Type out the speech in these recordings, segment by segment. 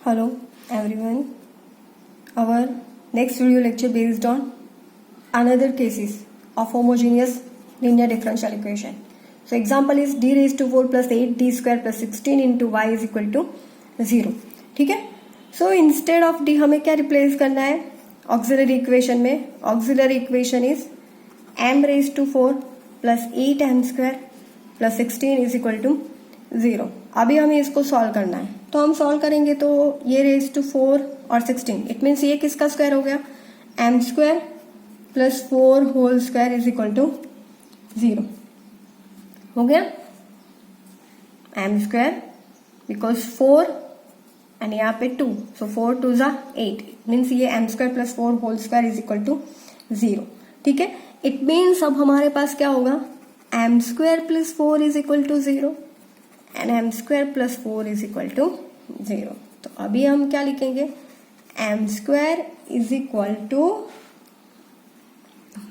Hello everyone. Our next video lecture based on another cases of homogeneous linear differential equation. So example is d raised to 4 plus 8 d square plus 16 into y is equal to 0. ठीक है. So instead of d हमें क्या replace करना है auxiliary equation में. Auxiliary equation is m raised to 4 plus 8m square plus 16 is equal to 0. अभी हमें इसको सॉल्व करना है तो हम सॉल्व करेंगे तो ये रेज टू 4 और 16 इट मीन्स ये किसका स्क्वायर हो गया m square plus 4 whole square is equal to 0 हो गया. m स्क्वायर बिकॉज 4 एंड यहाँ पे 2 सो 4 2 जा 8 मीन्स ये m square plus 4 whole square is equal to 0. ठीक है. इट मीन्स अब हमारे पास क्या होगा m square plus 4 is equal to 0 and m square plus 4 is equal to 0. तो अभी हम क्या लिखेंगे m square is equal to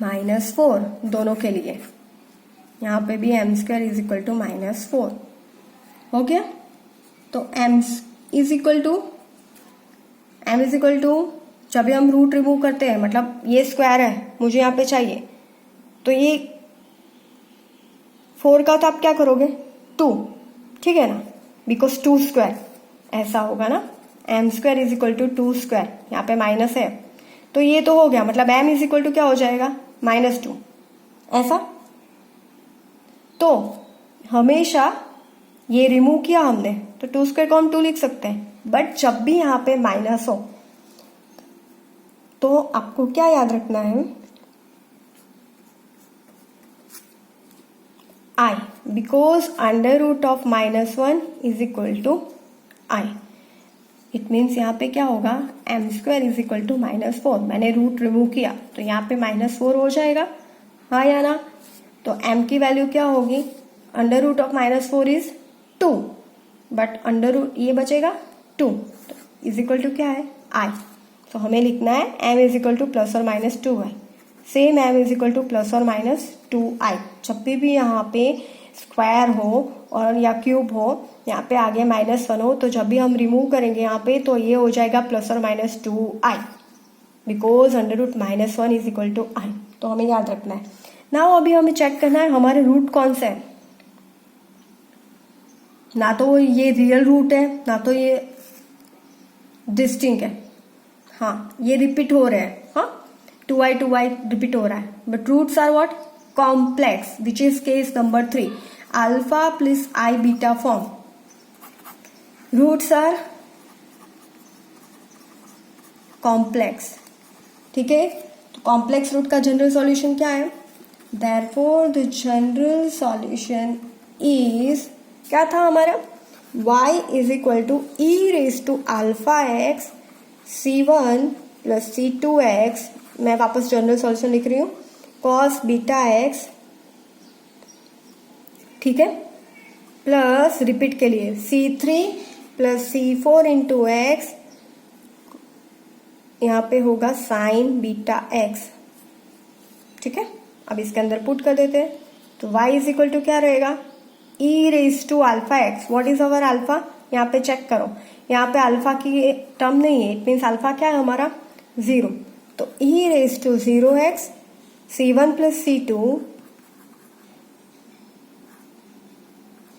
-4 दोनों के लिए. यहाँ पे भी m square is equal to -4 हो गया. तो m इज इक्वल टू जब भी हम रूट रिमूव करते हैं मतलब ये स्क्वायर है मुझे यहाँ पे चाहिए तो ये 4 का तो आप क्या करोगे 2. ठीक है ना बिकॉज 2 स्क्वायर ऐसा होगा ना. m square is equal to 2 square यहाँ पे माइनस है तो ये तो हो गया मतलब m इज इक्वल टू क्या हो जाएगा -2 ऐसा. तो हमेशा ये रिमूव किया हमने तो 2 स्क्वायर को हम 2 लिख सकते हैं. बट जब भी यहाँ पे माइनस हो तो आपको क्या याद रखना है I because under root of -1 is equal to I. It means यहाँ पे क्या होगा m square is equal to -4. मैंने रूट रिमूव किया तो यहाँ पे -4 हो जाएगा हाँ या ना. तो m की वैल्यू क्या होगी under root of -4 is 2 but under root ये बचेगा 2 तो इज इक्वल टू क्या है I. तो हमें लिखना है m is equal to plus और minus 2i. Same m is equal to plus और माइनस 2i. जब भी यहाँ पे स्क्वायर हो और या क्यूब हो यहाँ पे आगे -1 हो तो जब भी हम रिमूव करेंगे यहाँ पे तो ये हो जाएगा प्लस और minus 2i because under root -1 is equal to i. तो हमें याद रखना है ना. अभी हमें चेक करना है हमारे रूट कौन से है. ना तो ये रियल रूट है ना तो ये डिस्टिंक्ट है. हाँ ये रिपीट हो रहे हैं. हाँ 2i रिपीट हो रहा है but roots are what complex which is case number 3 alpha plus i beta form. Roots are complex. ठीक है. तो कॉम्प्लेक्स रूट का जनरल सॉल्यूशन क्या है therefore the general solution is क्या था हमारा y is equal to e raise to alpha x c1 plus c2x. मैं वापस जनरल सॉल्यूशन लिख रही हूँ cos बीटा x. ठीक है. प्लस रिपीट के लिए c3 plus c4 into x यहाँ पे होगा साइन बीटा x. ठीक है. अब इसके अंदर पुट कर देते हैं तो y इज इक्वल टू क्या रहेगा e raise to alpha x. What is our alpha यहाँ पे चेक करो यहाँ पे अल्फा की टर्म नहीं है इट मीन्स अल्फा क्या है हमारा 0. तो e raise to 0x c1 plus c2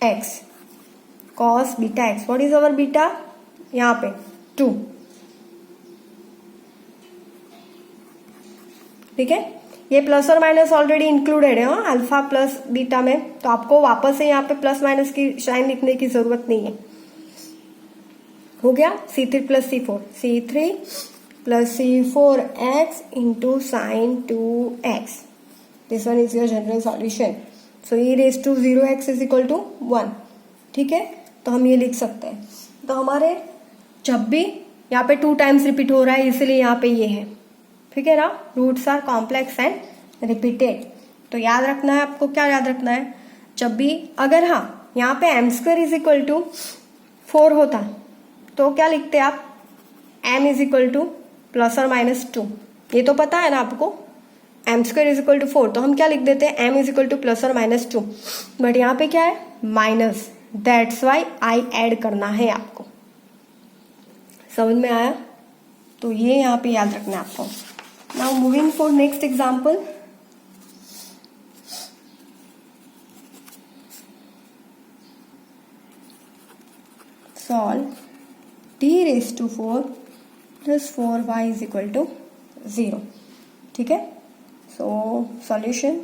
x cos beta x. What is our beta यहाँ पे 2. ठीक है. ये प्लस और माइनस ऑलरेडी इंक्लूडेड है अल्फा प्लस बीटा में तो आपको वापस से यहाँ पे प्लस माइनस की साइन लिखने की जरूरत नहीं है. हो गया c3 plus c4 c3 plus c4 x into sine 2x. This one is your general solution. So e raise to 0x is equal to 1. ठीक है. तो हम ये लिख सकते हैं. तो हमारे जब भी यहाँ पे 2 टाइम्स रिपीट हो रहा है इसलिए यहाँ पे ये है. ठीक है ना. Roots are complex and repeated. तो याद रखना है आपको क्या याद रखना है जब भी अगर हाँ यहाँ पे m square is equal to 4 होता तो क्या लिखते आप m is equal to plus और माइनस 2. ये तो पता है ना आपको m square is equal to 4 तो हम क्या लिख देते हैं m is equal to plus और माइनस 2. बट यहाँ पे क्या है minus that's why I add करना है आपको. समझ में आया? तो ये यहाँ पे याद रखना है आपको. Now moving for next example. Solve d raised to 4 plus 4y is equal to 0. ठीक है. सो solution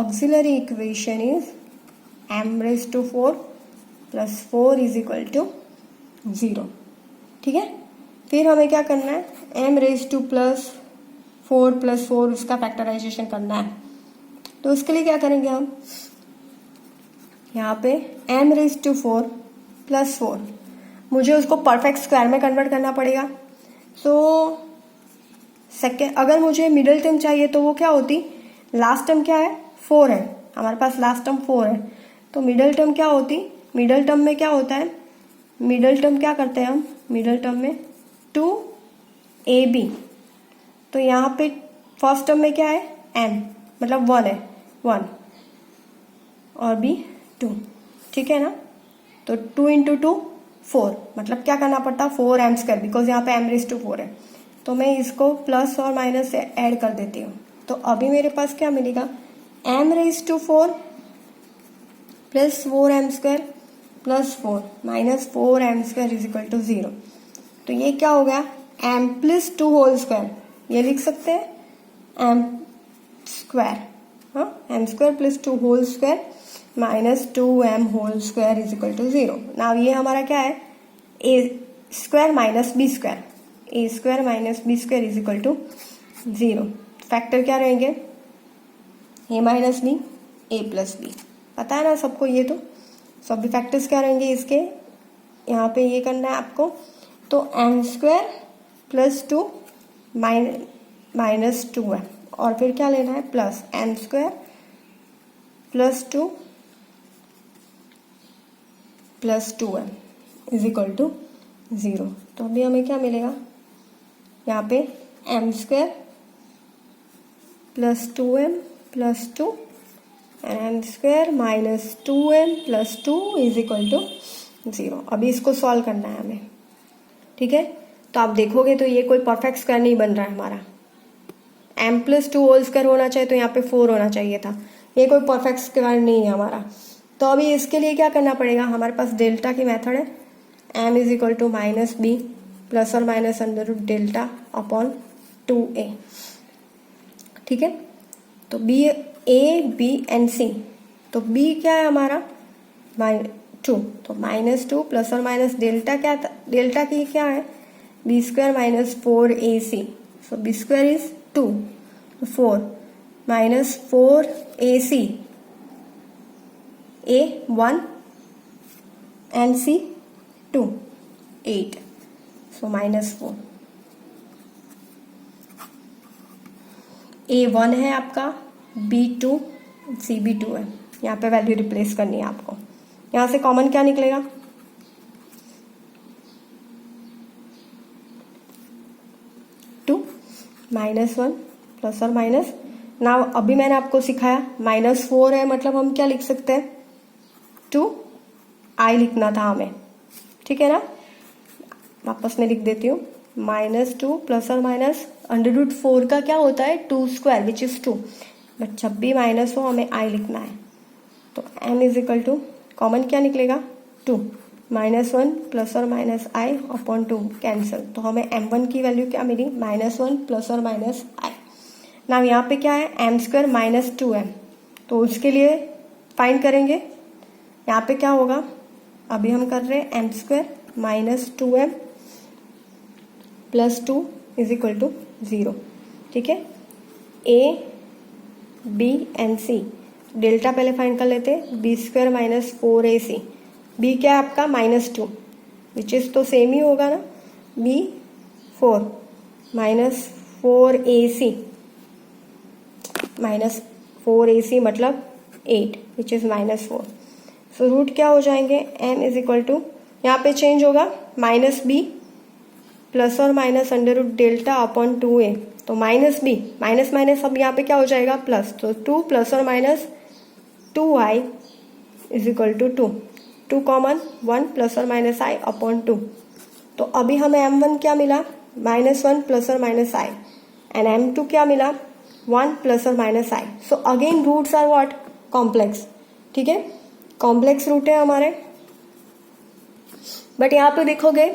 auxiliary equation is m raised to 4 plus 4 is equal to 0. ठीक है. फिर हमें क्या करना है, m raised to plus 4 उसका फैक्टराइजेशन करना है. तो उसके लिए क्या करेंगे हम, यहाँ पे m raised to 4 plus 4 मुझे उसको परफेक्ट स्क्वायर में कन्वर्ट करना पड़ेगा. सो सेकेंड, अगर मुझे मिडिल टर्म चाहिए तो वो क्या होती, लास्ट टर्म क्या है 4 है, हमारे पास लास्ट टर्म 4 है. तो मिडिल टर्म क्या होती, मिडिल टर्म में क्या होता है, मिडिल टर्म क्या करते हैं हम, मिडिल टर्म में 2ab. तो यहाँ पे फर्स्ट टर्म में क्या है m, मतलब 1 है, 1 और b 2. ठीक है ना. तो 2 इंटू 2 4, मतलब क्या करना पड़ता 4m स्क्वायर, बिकॉज यहाँ पे m रेज टू 4 है. तो मैं इसको प्लस और माइनस से ऐड कर देती हूँ. तो अभी मेरे पास क्या मिलेगा, m raise to 4 plus 4m square plus 4 minus 4m square is equal to 0. तो ये क्या हो गया, m प्लस 2 होल स्क्वायर, ये लिख सकते हैं m स्क्वायर, हाँ m square plus 2 whole square minus 2m whole square is equal to 0. Now ये हमारा क्या है, a square minus b square, a square minus b square is equal to 0. Factor क्या रहेंगे, a minus b, a plus b, पता है ना सबको ये. तो सभी फैक्टर्स क्या रहेंगे इसके, यहाँ पे ये करना है आपको. तो m square plus 2 minus 2m, और फिर क्या लेना है plus m square plus 2 plus 2m is equal to 0. तो अभी हमें क्या मिलेगा, यहाँ पे m square plus 2m plus 2 and m square minus 2m plus 2 is equal to 0. अभी इसको सॉल्व करना है हमें. ठीक है. तो आप देखोगे तो ये कोई परफेक्ट स्क्वायर नहीं बन रहा है हमारा. m प्लस 2 होल स्क्वायर होना चाहिए, तो यहाँ पे 4 होना चाहिए था. ये कोई परफेक्ट स्क्वायर नहीं है हमारा. तो अभी इसके लिए क्या करना पड़ेगा, हमारे पास डेल्टा की मेथड है. m is equal to minus B plus और minus under root delta upon 2a. ठीक है. तो b a b and c, तो b क्या है हमारा 2, तो माइनस 2 प्लस और माइनस डेल्टा क्या था, डेल्टा की क्या है b square minus 4ac. So b square is 2, 4 minus 4ac, a 1 and c 2, 8. So minus 4. a 1 है आपका, b 2, c भी 2 है. यहाँ पे वैल्यू रिप्लेस करनी है आपको. यहाँ से कॉमन क्या निकलेगा, 2 माइनस 1 प्लस और माइनस. ना अभी मैंने आपको सिखाया माइनस 4 है, मतलब हम क्या लिख सकते हैं 2i लिखना था हमें. ठीक है ना. वापस मैं लिख देती हूँ, माइनस 2 प्लस और माइनस अंडर रूट 4 का क्या होता है 2 स्क्वायर विच इज 2, बट जब भी माइनस हो हमें i लिखना है. तो m is equal to common क्या निकलेगा 2 माइनस 1 प्लस और माइनस i अपॉन 2 कैंसिल. तो हमें m1 की वैल्यू क्या मिली माइनस 1 प्लस और माइनस i. ना यहाँ पे क्या है m स्क्वायर माइनस 2m, तो उसके लिए फाइंड करेंगे. यहाँ पे क्या होगा, अभी हम कर रहे हैं m square minus 2m plus 2 is equal to 0. ठीक है. a b and c, delta पहले फाइंड कर लेते हैं. b square minus 4ac, b क्या है आपका माइनस 2 विच इज तो सेम ही होगा ना, b 4 minus 4ac minus 4ac मतलब 8 which is minus 4. So root क्या हो जाएंगे, m इज इक्वल टू यहाँ पे चेंज होगा माइनस b प्लस और minus under root delta upon 2a. तो माइनस b माइनस माइनस अब यहाँ पे क्या हो जाएगा प्लस. तो 2 प्लस और minus 2i is equal to 2 common 1 plus और माइनस i अपॉन 2. तो अभी हमें m1 क्या मिला, -1 प्लस और माइनस i, एंड m2 क्या मिला, 1 प्लस और minus i. So again roots are what, complex. ठीक है, कॉम्प्लेक्स रूट है हमारे. बट यहाँ पे देखोगे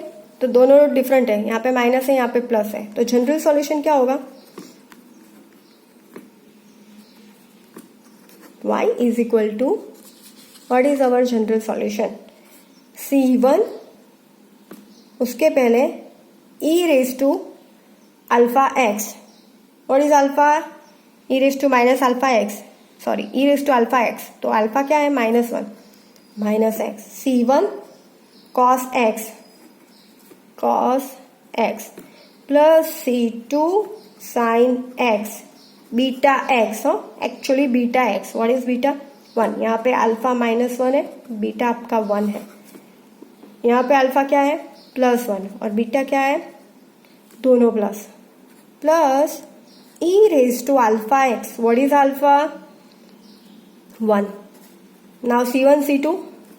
तो दोनों रूट डिफरेंट है, यहाँ पे माइनस है, यहाँ पे प्लस है. तो जनरल सॉल्यूशन क्या होगा, y is equal to, what is our general solution, c1 उसके पहले e raise to alpha x. What is alpha, e raise to minus alpha x, sorry e raise to alpha x. तो अल्फा क्या है, -1 minus x. c1 cos x प्लस c2 sin x beta x. Actually beta x, what is beta, 1. यहाँ पे alpha -1 है, beta आपका 1 है. यहाँ पे अल्फा क्या है, +1, और बीटा क्या है, दोनों plus. Plus e raise to alpha x, what is alpha, 1. Now c1 c2,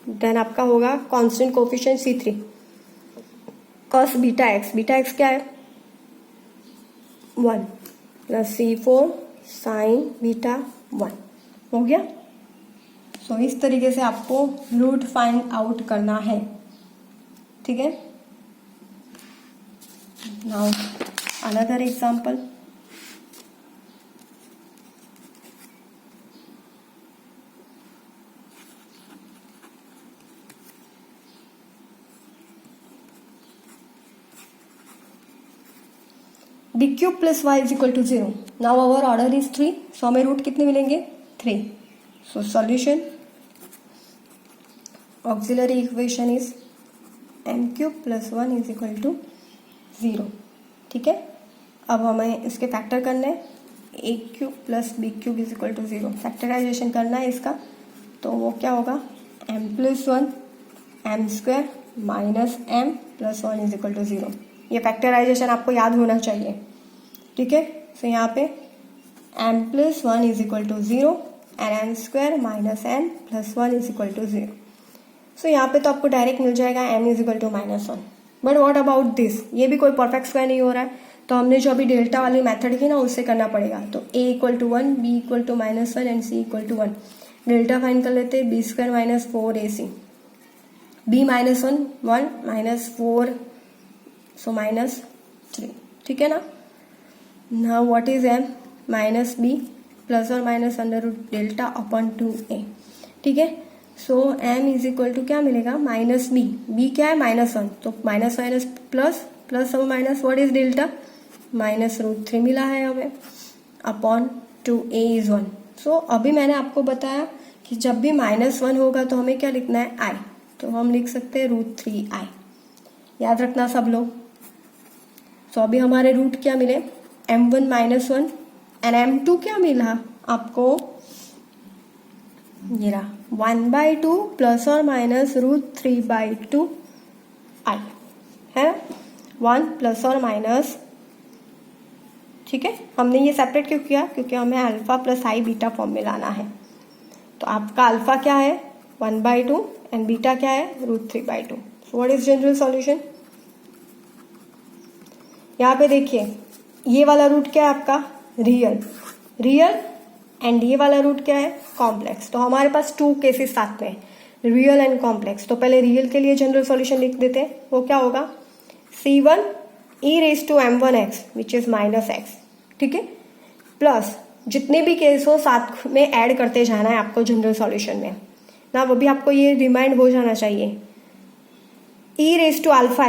then आपका होगा constant coefficient c3 cos beta x क्या है, 1 प्लस c4 साइन बीटा 1. हो गया. सो इस तरीके से आपको रूट फाइंड आउट करना है. ठीक है. Now another example. D cube plus Y is equal to 0. Now our order is 3. So हमें रूट कितने मिलेंगे, 3. So solution, auxiliary equation is M cube plus 1 is equal to 0. ठीक है. अब हमें इसके फैक्टर करने हैं, A cube plus B cube is equal to 0. Factorisation करना है इसका, तो वो क्या होगा, m plus 1 m square minus m plus 1 is equal to 0. ये फैक्टराइजेशन आपको याद होना चाहिए. ठीक है. सो यहाँ पे m plus 1 is equal to 0 and m square minus n plus 1 is equal to 0. So यहाँ पे तो आपको डायरेक्ट मिल जाएगा m is equal to -1. But what about this, ये भी कोई परफेक्ट स्क्वायर नहीं हो रहा है, तो हमने जो अभी डेल्टा वाली मेथड की ना, उससे करना पड़ेगा. तो a equal to 1, b equal to -1 and c equal to 1. Delta find कर लेते हैं, b square minus 4ac, b -1 1 minus 4, so -3. ठीक है ना. Now what is m, -b plus और minus under root delta upon 2a. ठीक है. So m is equal to क्या मिलेगा, -b. b क्या है, -1, तो माइनस माइनस प्लस, प्लस और माइनस, व्हाट इज डेल्टा, -√3 मिला है हमें, अपॉन 2a इज 1. सो अभी मैंने आपको बताया कि जब भी -1 होगा तो हमें क्या लिखना है, i. तो हम लिख सकते हैं √3i. याद रखना सब लोग. सो अभी हमारे रूट क्या मिले, m1 -1 एंड m2 क्या मिला आपको, ये रहा 1/2 प्लस और माइनस √3/2 i है, 1 प्लस और माइनस. ठीक है. हमने ये सेपरेट क्यों किया, क्योंकि हमें alpha plus i beta form में लाना है. तो आपका अल्फा क्या है, 1/2 एंड बीटा क्या है, √3/2. So what is general solution. यहाँ पे देखिए, ये वाला रूट क्या है आपका, रियल एंड ये वाला रूट क्या है, कॉम्प्लेक्स. तो हमारे पास 2 केसेस साथ में, रियल एंड कॉम्प्लेक्स. तो पहले रियल के लिए जनरल सॉल्यूशन लिख देते हैं. वो क्या होगा, c1 e raise to m1x which is -x. ठीक है. प्लस जितने भी केस हो साथ में ऐड करते जाना है आपको जनरल सॉल्यूशन में ना. वो भी आपको ये रिमाइंड हो जाना चाहिए, e raise to alpha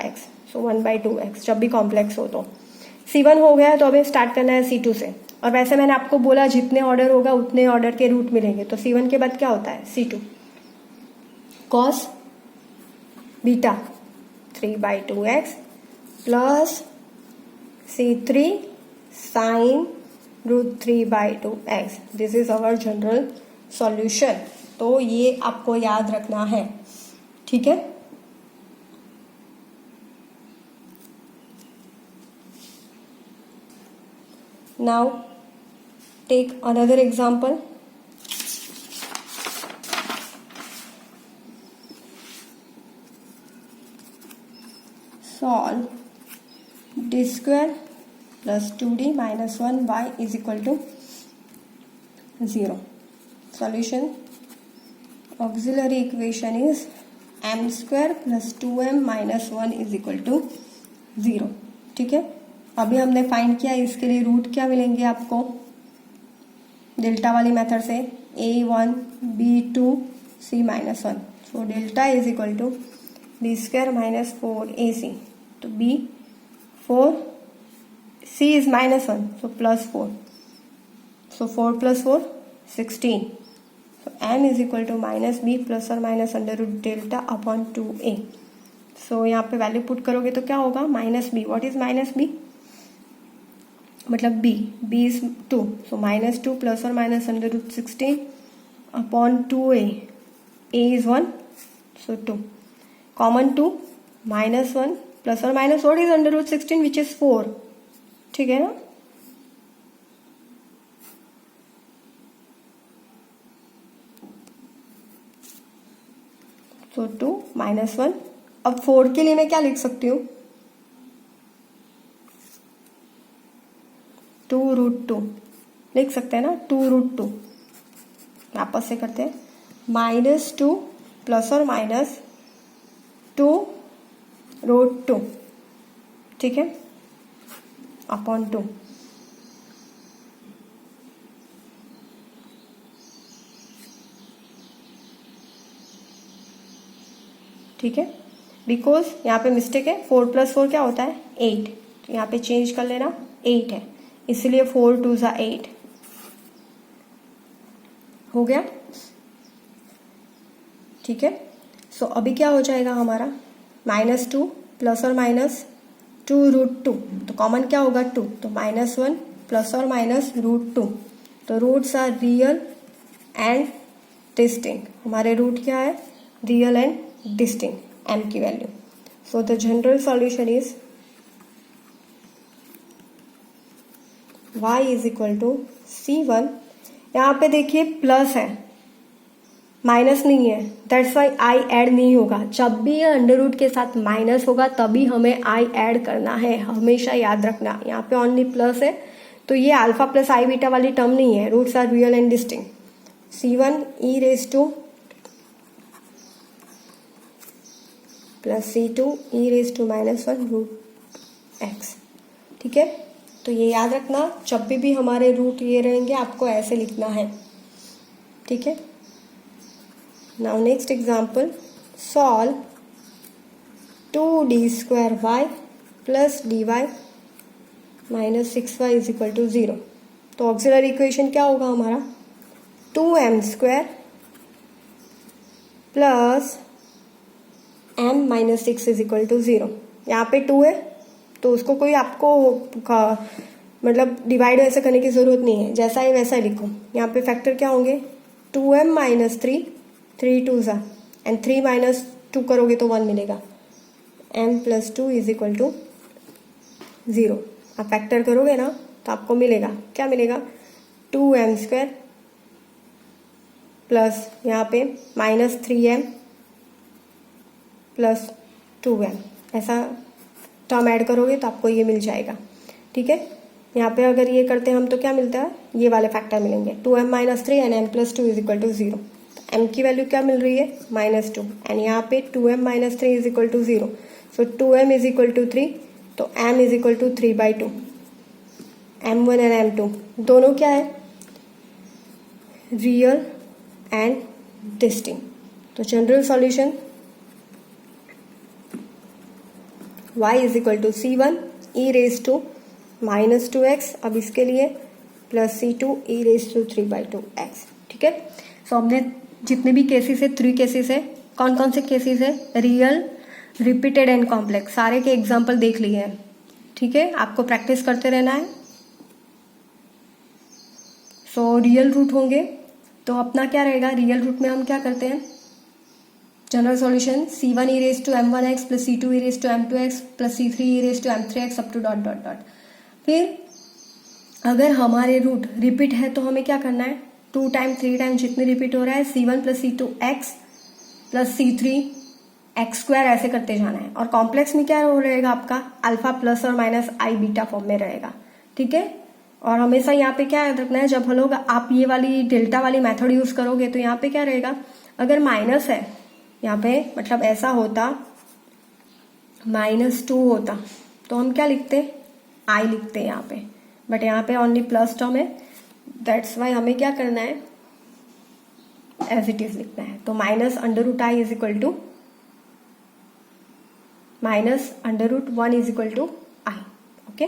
x, so 1/2x जब भी कॉम्प्लेक्स हो. तो c1 हो गया, तो अभी स्टार्ट करना है c2 से. और वैसे मैंने आपको बोला जितने ऑर्डर होगा उतने ऑर्डर के रूट मिलेंगे. तो c1 के बाद क्या होता है, c2 cos beta 3/2x plus c3 sine √3/2x. This is our general solution. तो ये आपको याद रखना है. ठीक है. Now take another example. Solve D square plus 2d minus 1y is equal to 0. Solution auxiliary equation is m square plus 2m minus 1 is equal to 0. ठीक है, अभी हमने फाइंड किया, इसके लिए रूट क्या मिलेंगे आपको डेल्टा वाली मेथड से a1 b2 c minus 1. So delta is equal to b square minus 4ac. तो b 4, c is minus 1 so plus 4. So 4 plus 4 16. So m is equal to minus b plus or minus under root delta upon 2a. So यहाँ पे value put करोगे तो क्या होगा minus b. What is minus b? मतलब b is 2. So minus 2 plus or minus under root 16 upon 2a. a is 1 so 2. Common 2 minus 1 plus or minus what is under root 16 which is 4. ठीक है ना. तो 2 minus 1. अब 4 के लिए मैं क्या लिख सकती हूँ 2 रूट 2 लिख सकते हैं ना. 2 रूट 2 आपस से करते हैं. माइनस 2 प्लस और माइनस 2 रूट 2. ठीक है, अपॉन 2. ठीक है, बिकॉज यहाँ पे मिस्टेक है. 4 प्लस 4 क्या होता है 8. तो यहाँ पे चेंज कर लेना 8 है, इसलिए 4 2 ज़ा 8 हो गया. ठीक है, सो अभी क्या हो जाएगा हमारा माइनस 2 प्लस और माइनस 2 रूट 2. तो कॉमन क्या होगा 2. तो माइनस 1 प्लस और माइनस रूट 2. तो roots are real and distinct. हमारे रूट क्या है रियल एंड distinct m की value. So the general solution is y is equal to c1. यहाँ पे देखिए प्लस है माइनस नहीं है, दैट्स वाई i ऐड नहीं होगा. जब भी ये अंडर रूट के साथ माइनस होगा तभी हमें i ऐड करना है, हमेशा याद रखना. यहाँ पे ओनली प्लस है तो ये अल्फा प्लस आई बीटा वाली टर्म नहीं है. Roots are real and distinct. c1 e raise to plus c2 e raise to minus 1 root x. ठीक है, तो ये याद रखना, जब भी हमारे रूट ये रहेंगे आपको ऐसे लिखना है. ठीक है, now next example. Solve 2d square y plus dy minus 6y is equal to 0. तो ऑक्सिलरी इक्वेशन क्या होगा हमारा 2m square plus m minus 6 is equal to 0. यहाँ पे 2 है तो उसको कोई आपको मतलब डिवाइड ऐसे करने की जरूरत नहीं है, जैसा है वैसा लिखो. यहाँ पे फैक्टर क्या होंगे 2m माइनस 3 3 2 ज़ा एंड 3 माइनस 2 करोगे तो 1 मिलेगा. m plus 2 is equal to 0. आप फैक्टर करोगे ना तो आपको मिलेगा क्या मिलेगा 2m स्क्वायर प्लस यहाँ पे माइनस 3m प्लस 2m. ऐसा टर्म ऐड करोगे तो आपको ये मिल जाएगा. ठीक है, यहाँ पे अगर ये करते हैं हम तो क्या मिलता है ये वाले फैक्टर मिलेंगे 2m minus 3 and m plus 2 is equal to 0. तो m की वैल्यू क्या मिल रही है माइनस 2 एंड यहाँ पे 2m minus 3 is equal to 0. So 2m is equal to 3. तो m is equal to 3/2. m1 and m2 दोनों क्या है रियल एंड डिस्टिंक्ट. तो general solution y is equal to c1 e raise to minus 2x. अब इसके लिए plus c2 e raise to 3/2x. ठीक है, सो हमने जितने भी केसेस है 3 केसेस है. कौन कौन से केसेस है रियल रिपीटेड एंड कॉम्प्लेक्स, सारे के एग्जाम्पल देख लिए हैं. ठीक है, आपको प्रैक्टिस करते रहना है. सो रियल रूट होंगे तो अपना क्या रहेगा रियल रूट में हम क्या करते हैं general solution c1 e raise to m1x plus c2 e raise to m2x plus c3 e raise to m3x up to dot dot dot. फिर अगर हमारे रूट रिपीट है तो हमें क्या करना है 2 टाइम 3 टाइम जितने रिपीट हो रहा है c1 plus c2 x plus c3 x square ऐसे करते जाना है, और कॉम्प्लेक्स में क्या रहेगा आपका अल्फा प्लस और माइनस आई बीटा फॉर्म में रहेगा, ठीक है। और हमेशा यहाँ पे क्या याद रखना है, जब हम लोग आप ये वाली डेल्टा वाली मेथड यूज करोगे तो यहाँ पे क्या रहेगा, अगर माइनस है यहाँ पे मतलब ऐसा होता -2 होता तो हम क्या लिखते, आई लिखते यहाँ पे, बट यहाँ पे ओनली प्लस टर्म है, दैट्स वाई हमें क्या करना है एज इट इज लिखना है। तो -√i is equal to -√1 is equal to i, okay.